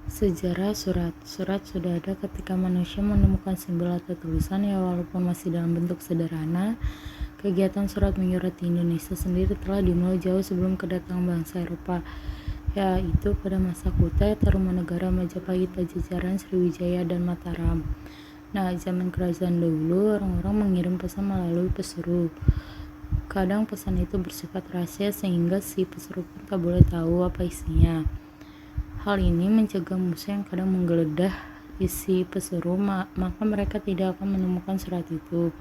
Sejarah surat. Surat sudah ada ketika manusia menemukan simbol atau tulisan ya walaupun masih dalam bentuk sederhana. Kegiatan surat menyurat di Indonesia sendiri telah dimulai jauh sebelum kedatangan bangsa Eropa, yaitu pada masa Kutai, Tarumanegara, Majapahit, Pajajaran, Sriwijaya, dan Mataram. Nah, zaman kerajaan dahulu orang-orang mengirim pesan melalui pesuruh. Kadang pesan itu bersifat rahasia sehingga si pesuruh pun tak boleh tahu apa isinya. Hal ini mencegah musuh yang kadang menggeledah isi pesuruh, maka mereka tidak akan menemukan surat itu.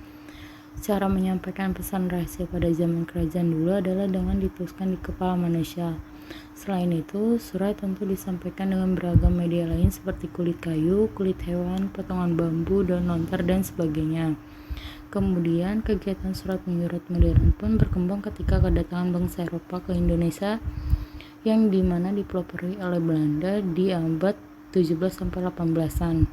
Cara menyampaikan pesan rahasia pada zaman kerajaan dulu adalah dengan dituliskan di kepala manusia. Selain itu, surat tentu disampaikan dengan beragam media lain seperti kulit kayu, kulit hewan, potongan bambu, daun lontar, dan sebagainya. Kemudian, kegiatan surat menyurat modern pun berkembang ketika kedatangan bangsa Eropa ke Indonesia yang dimana dipelopori oleh Belanda di abad 17-18an.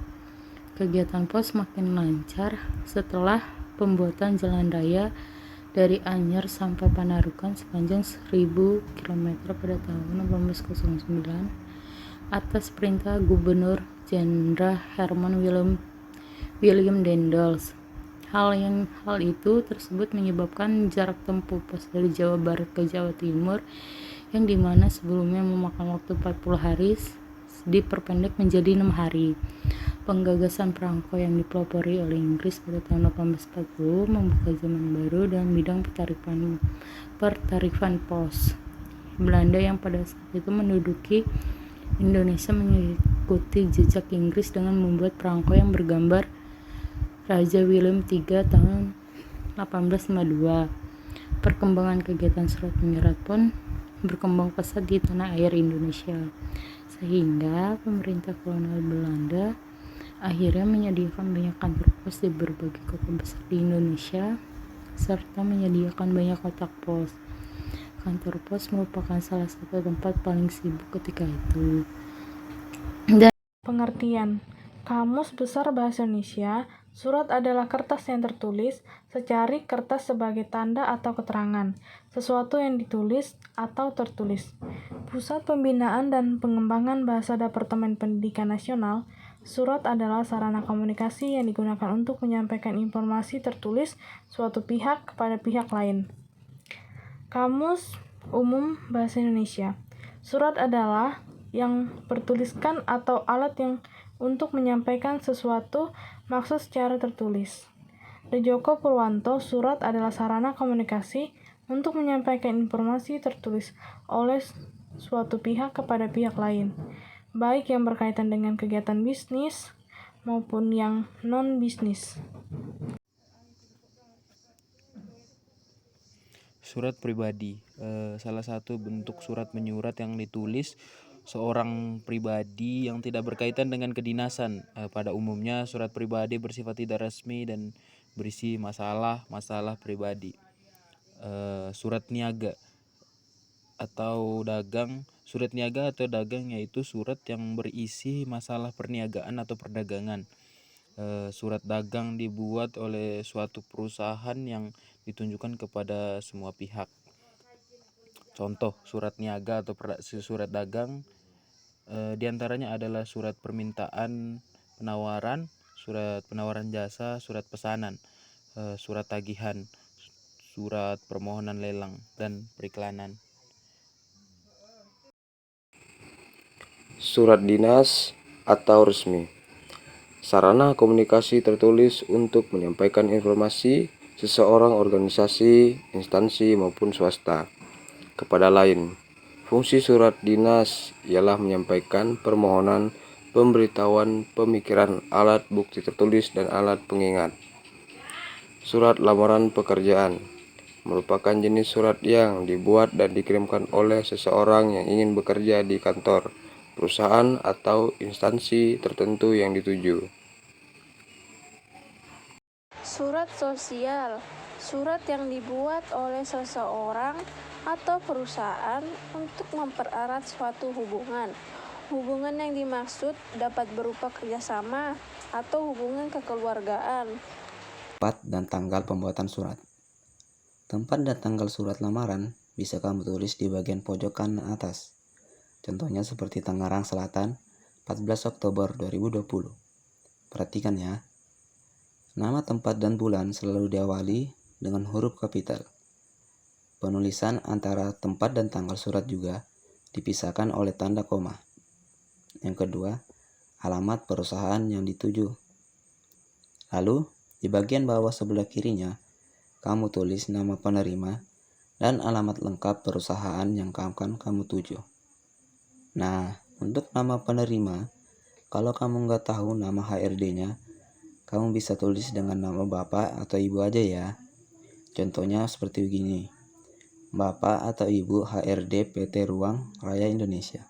Kegiatan pos makin lancar setelah pembuatan jalan raya dari Anyer sampai Panarukan sepanjang 1000 km pada tahun 1809 atas perintah Gubernur Jenderal Herman William Daendels. Hal itu tersebut menyebabkan jarak tempuh pos dari Jawa Barat ke Jawa Timur yang dimana sebelumnya memakan waktu 40 hari diperpendek menjadi 6 hari. Penggagasan perangko yang dipelopori oleh Inggris pada tahun 1840 membuka zaman baru dalam bidang pertarifan pos. Belanda yang pada saat itu menduduki Indonesia mengikuti jejak Inggris dengan membuat perangko yang bergambar Raja William III tahun 1852. Perkembangan kegiatan surat menyurat pun berkembang pesat di tanah air Indonesia, sehingga pemerintah kolonial Belanda akhirnya menyediakan banyak kantor pos di berbagai kota besar di Indonesia, serta menyediakan banyak kotak pos. Kantor pos merupakan salah satu tempat paling sibuk ketika itu. Pengertian. Kamus Besar Bahasa Indonesia, surat adalah kertas yang tertulis, secari kertas sebagai tanda atau keterangan, sesuatu yang ditulis atau tertulis. Pusat Pembinaan dan Pengembangan Bahasa Departemen Pendidikan Nasional, surat adalah sarana komunikasi yang digunakan untuk menyampaikan informasi tertulis suatu pihak kepada pihak lain. Kamus Umum Bahasa Indonesia, surat adalah yang bertuliskan atau alat yang untuk menyampaikan sesuatu maksud secara tertulis. Djoko Purwanto, surat adalah sarana komunikasi untuk menyampaikan informasi tertulis oleh suatu pihak kepada pihak lain, baik yang berkaitan dengan kegiatan bisnis maupun yang non-bisnis. Surat pribadi, salah satu bentuk surat menyurat yang ditulis seorang pribadi yang tidak berkaitan dengan kedinasan. Pada umumnya surat pribadi bersifat tidak resmi dan berisi masalah pribadi. Surat niaga atau dagang. Surat niaga atau dagang yaitu surat yang berisi masalah perniagaan atau perdagangan. Surat dagang dibuat oleh suatu perusahaan yang ditunjukkan kepada semua pihak. Contoh surat niaga atau surat dagang diantaranya adalah surat permintaan penawaran, surat penawaran jasa, surat pesanan, surat tagihan, surat permohonan lelang, dan periklanan. Surat dinas atau resmi, sarana komunikasi tertulis untuk menyampaikan informasi seseorang, organisasi, instansi maupun swasta kepada lain. Fungsi surat dinas ialah menyampaikan permohonan, pemberitahuan, pemikiran, alat bukti tertulis, dan alat pengingat. Surat lamaran pekerjaan merupakan jenis surat yang dibuat dan dikirimkan oleh seseorang yang ingin bekerja di kantor, perusahaan, atau instansi tertentu yang dituju. Surat sosial, surat yang dibuat oleh seseorang atau perusahaan untuk mempererat suatu hubungan. Hubungan yang dimaksud dapat berupa kerjasama atau hubungan kekeluargaan. Tempat dan tanggal pembuatan surat. Tempat dan tanggal surat lamaran bisa kamu tulis di bagian pojok kanan atas. Contohnya seperti Tangerang Selatan, 14 Oktober 2020. Perhatikan ya. Nama tempat dan bulan selalu diawali dengan huruf kapital. Penulisan antara tempat dan tanggal surat juga dipisahkan oleh tanda koma. Yang kedua, alamat perusahaan yang dituju. Lalu, di bagian bawah sebelah kirinya, kamu tulis nama penerima dan alamat lengkap perusahaan yang akan kamu tuju. Nah, untuk nama penerima, kalau kamu nggak tahu nama HRD-nya, kamu bisa tulis dengan nama bapak atau ibu aja ya. Contohnya seperti begini. Bapak atau Ibu HRD PT Ruang Raya Indonesia.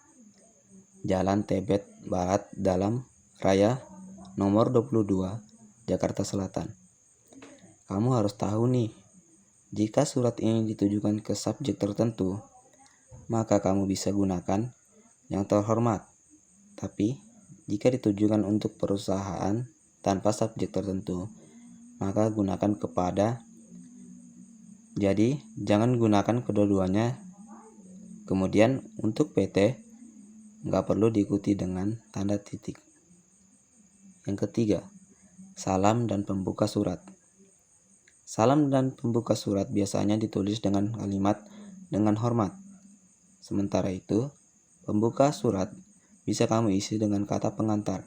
Jalan Tebet Barat Dalam Raya nomor 22, Jakarta Selatan. Kamu harus tahu nih, jika surat ini ditujukan ke subjek tertentu, maka kamu bisa gunakan yang terhormat. Tapi, jika ditujukan untuk perusahaan tanpa subjek tertentu, maka gunakan kepada. Jadi, jangan gunakan kedua-duanya. Kemudian, untuk PT, nggak perlu diikuti dengan tanda titik. Yang ketiga, salam dan pembuka surat. Salam dan pembuka surat biasanya ditulis dengan kalimat dengan hormat. Sementara itu, pembuka surat bisa kamu isi dengan kata pengantar.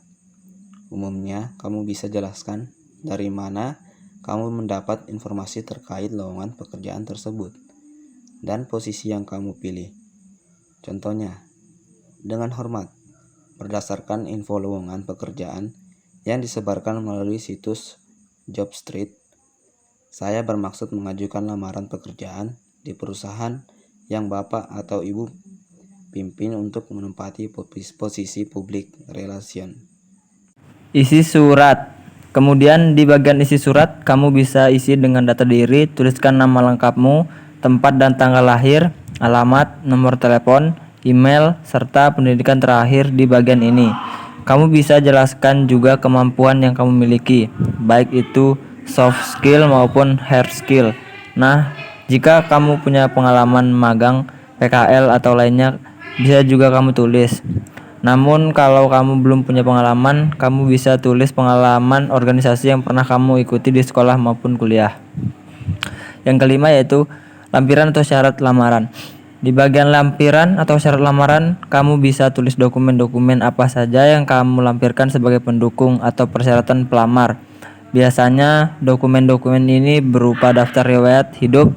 Umumnya, kamu bisa jelaskan dari mana kamu mendapat informasi terkait lowongan pekerjaan tersebut dan posisi yang kamu pilih. Contohnya, dengan hormat, berdasarkan info lowongan pekerjaan yang disebarkan melalui situs Jobstreet, saya bermaksud mengajukan lamaran pekerjaan di perusahaan yang Bapak atau Ibu pimpin untuk menempati posisi public relation. Isi surat. Kemudian di bagian isi surat, kamu bisa isi dengan data diri, tuliskan nama lengkapmu, tempat dan tanggal lahir, alamat, nomor telepon, email, serta pendidikan terakhir di bagian ini. Kamu bisa jelaskan juga kemampuan yang kamu miliki, baik itu soft skill maupun hard skill. Nah, jika kamu punya pengalaman magang, PKL atau lainnya, bisa juga kamu tulis. Namun kalau kamu belum punya pengalaman, kamu bisa tulis pengalaman organisasi yang pernah kamu ikuti di sekolah maupun kuliah. Yang kelima yaitu lampiran atau syarat lamaran. Di bagian lampiran atau syarat lamaran, kamu bisa tulis dokumen-dokumen apa saja yang kamu lampirkan sebagai pendukung atau persyaratan pelamar. Biasanya dokumen-dokumen ini berupa daftar riwayat hidup,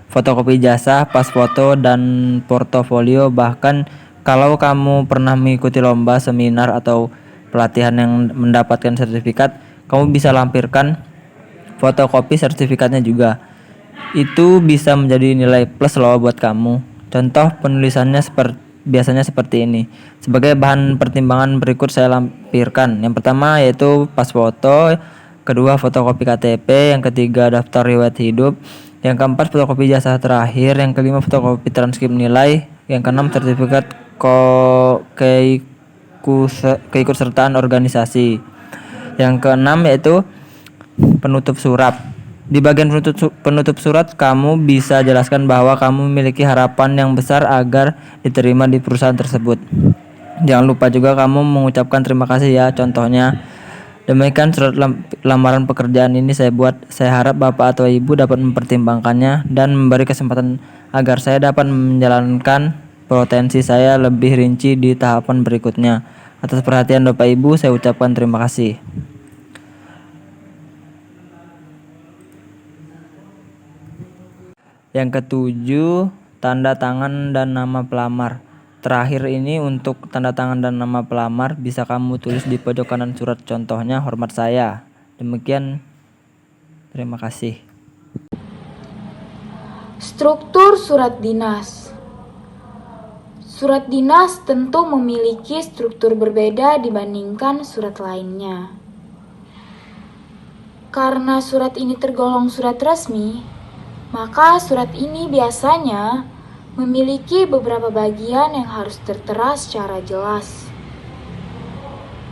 fotokopi ijazah, pas foto, dan portofolio. Bahkan kalau kamu pernah mengikuti lomba, seminar, atau pelatihan yang mendapatkan sertifikat, kamu bisa lampirkan fotokopi sertifikatnya juga. Itu bisa menjadi nilai plus loh buat kamu. Contoh penulisannya biasanya seperti ini. Sebagai bahan pertimbangan berikut saya lampirkan. Yang pertama yaitu pas foto, kedua fotokopi KTP, yang ketiga daftar riwayat hidup, yang keempat fotokopi ijazah terakhir, yang kelima fotokopi transkrip nilai, yang keenam sertifikat keikutsertaan organisasi. Yang keenam yaitu penutup surat. Di bagian penutup surat, kamu bisa jelaskan bahwa kamu memiliki harapan yang besar agar diterima di perusahaan tersebut. Jangan lupa juga kamu mengucapkan terima kasih ya. Contohnya, demikian surat lamaran pekerjaan ini saya buat. Saya harap Bapak atau Ibu dapat mempertimbangkannya dan memberi kesempatan agar saya dapat menjalankan potensi saya lebih rinci di tahapan berikutnya. Atas perhatian Bapak Ibu, saya ucapkan terima kasih. Yang ketujuh, tanda tangan dan nama pelamar. Terakhir ini untuk tanda tangan dan nama pelamar bisa kamu tulis di pojok kanan surat. Contohnya, hormat saya. Demikian, terima kasih. Struktur surat dinas. Surat dinas tentu memiliki struktur berbeda dibandingkan surat lainnya. Karena surat ini tergolong surat resmi, maka surat ini biasanya memiliki beberapa bagian yang harus tertera secara jelas.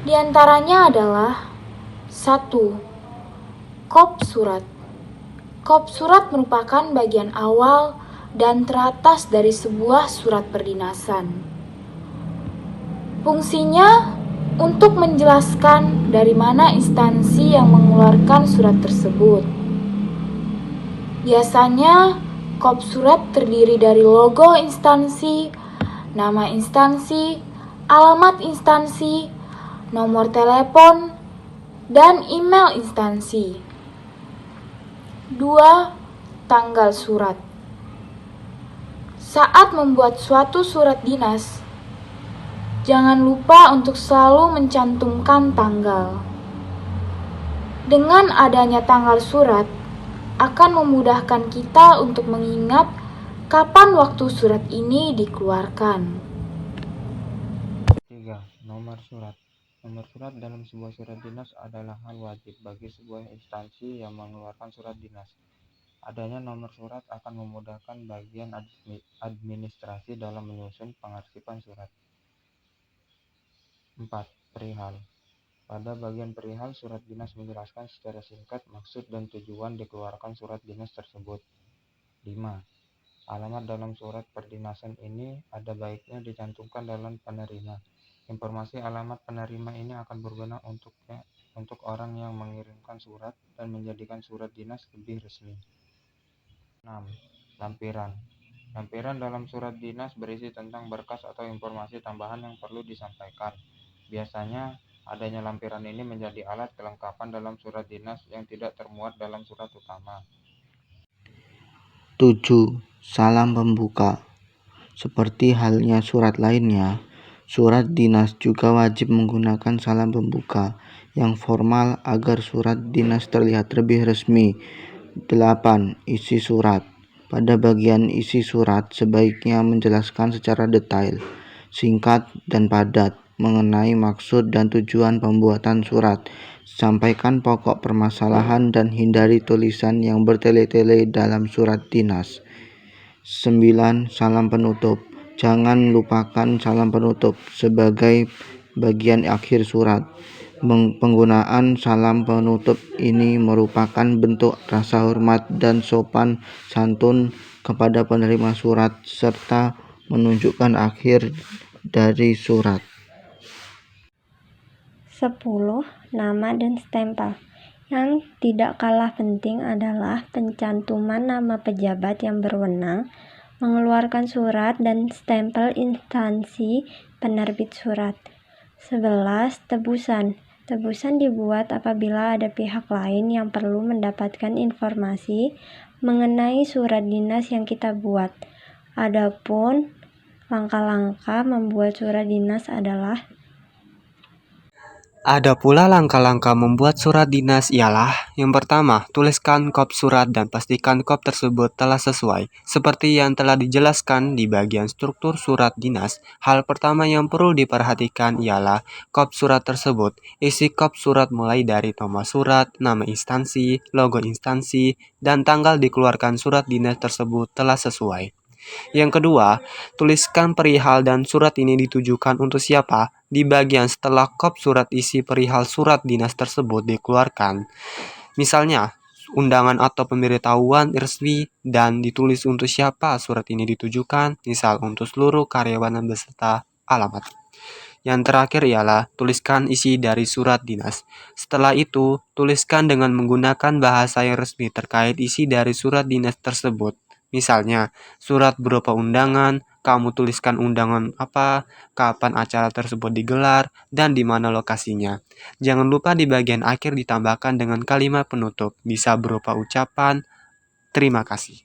Di antaranya adalah 1. Kop surat. Kop surat merupakan bagian awal dan teratas dari sebuah surat perdinasan. Fungsinya untuk menjelaskan dari mana instansi yang mengeluarkan surat tersebut. Biasanya, kop surat terdiri dari logo instansi, nama instansi, alamat instansi, nomor telepon, dan email instansi. 2. Tanggal surat. Saat membuat suatu surat dinas, jangan lupa untuk selalu mencantumkan tanggal. Dengan adanya tanggal surat, akan memudahkan kita untuk mengingat kapan waktu surat ini dikeluarkan. 3. Nomor surat. Nomor surat dalam sebuah surat dinas adalah hal wajib bagi sebuah instansi yang mengeluarkan surat dinas. Adanya nomor surat akan memudahkan bagian administrasi dalam menyusun pengarsipan surat. 4. Perihal. Pada bagian perihal, surat dinas menjelaskan secara singkat maksud dan tujuan dikeluarkan surat dinas tersebut. 5. Alamat dalam surat perdinasan ini ada baiknya dicantumkan dalam penerima. Informasi alamat penerima ini akan berguna untuk orang yang mengirimkan surat dan menjadikan surat dinas lebih resmi. 6. Lampiran. Lampiran dalam surat dinas berisi tentang berkas atau informasi tambahan yang perlu disampaikan. Biasanya, adanya lampiran ini menjadi alat kelengkapan dalam surat dinas yang tidak termuat dalam surat utama. 7. Salam pembuka. Seperti halnya surat lainnya, surat dinas juga wajib menggunakan salam pembuka yang formal agar surat dinas terlihat lebih resmi. 8. Isi surat. Pada bagian isi surat sebaiknya menjelaskan secara detail, singkat, dan padat mengenai maksud dan tujuan pembuatan surat. Sampaikan pokok permasalahan dan hindari tulisan yang bertele-tele dalam surat dinas. 9. Salam penutup. Jangan lupakan salam penutup sebagai bagian akhir surat. Penggunaan salam penutup ini merupakan bentuk rasa hormat dan sopan santun kepada penerima surat serta menunjukkan akhir dari surat. 10. Nama dan stempel. Yang tidak kalah penting adalah pencantuman nama pejabat yang berwenang mengeluarkan surat dan stempel instansi penerbit surat. 11. Tebusan. Tebusan dibuat apabila ada pihak lain yang perlu mendapatkan informasi mengenai surat dinas yang kita buat. Adapun langkah-langkah membuat surat dinas adalah: Ada pula langkah-langkah membuat surat dinas ialah: yang pertama, tuliskan kop surat dan pastikan kop tersebut telah sesuai. Seperti yang telah dijelaskan di bagian struktur surat dinas, hal pertama yang perlu diperhatikan ialah kop surat tersebut. Isi kop surat mulai dari nama surat, nama instansi, logo instansi, dan tanggal dikeluarkan surat dinas tersebut telah sesuai. Yang kedua, tuliskan perihal dan surat ini ditujukan untuk siapa. Di bagian setelah kop surat isi perihal surat dinas tersebut dikeluarkan. Misalnya, undangan atau pemberitahuan resmi dan ditulis untuk siapa surat ini ditujukan, misal untuk seluruh karyawan beserta alamat. Yang terakhir ialah tuliskan isi dari surat dinas. Setelah itu, tuliskan dengan menggunakan bahasa yang resmi terkait isi dari surat dinas tersebut. Misalnya, surat berupa undangan, kamu tuliskan undangan apa, kapan acara tersebut digelar, dan di mana lokasinya. Jangan lupa di bagian akhir ditambahkan dengan kalimat penutup, bisa berupa ucapan terima kasih.